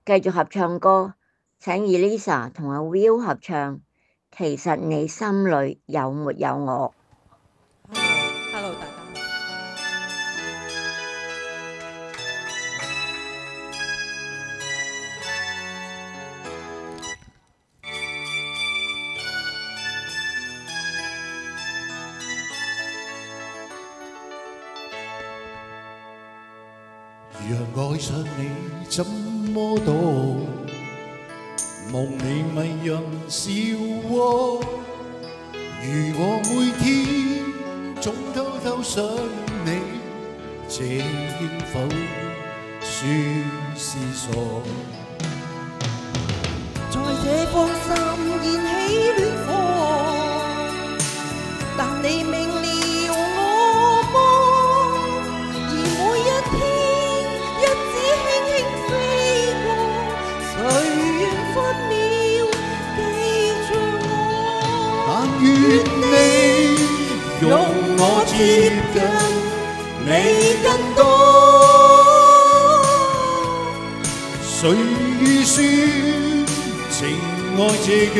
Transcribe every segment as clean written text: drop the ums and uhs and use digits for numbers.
繼續合唱歌，請 Elisa 同阿 Will 合唱。其實你心裏有沒有我？ Hello， 大家好。若愛上你怎麼躲？夢你迷人笑窩。如我每天總偷偷想你，這應否算是傻？在這方心燃起戀火，但你明了我麼？而每一天一指輕輕飛過，誰願分秒記着我？但願你容我接近你更多。誰預算情愛這樣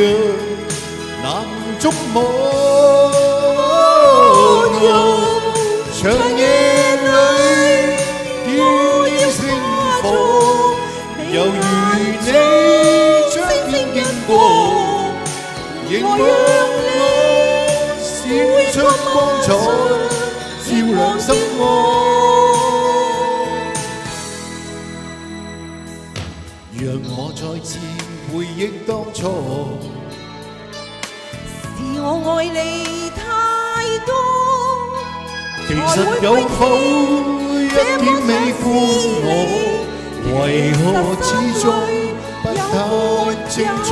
難捉摸？長夜裏飄飄星火，猶如你將天經過，仍讓我閃出光彩，照亮心窩。讓我再次回憶當初，是我愛你太多，其實有否一點喜歡我？為何始終不太清楚？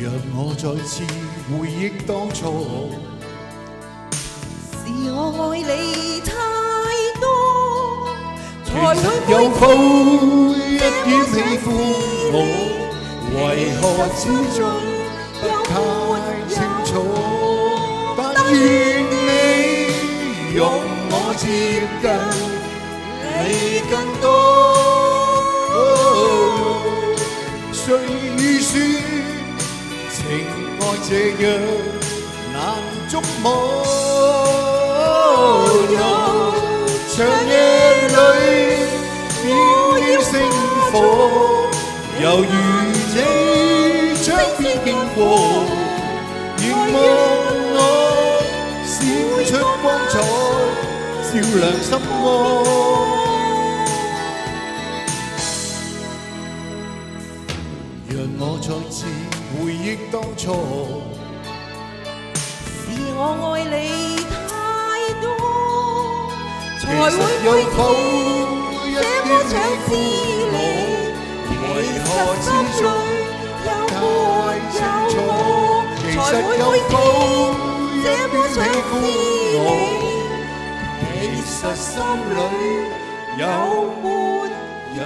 讓我再次回憶當初，是我愛你太多，才會有否一點喜歡我？為何始終不太清楚？但願你容我接近你更多。誰預算情愛這樣難捉摸？長夜裏飄飄星火，猶如你將天經過，凝望我閃出光彩，照亮心窩。讓我再次回憶當初，是我愛你太多，才會有否一這麼想知你？為何始終太清楚？其實有否一點喜歡我？其實心裏有沒有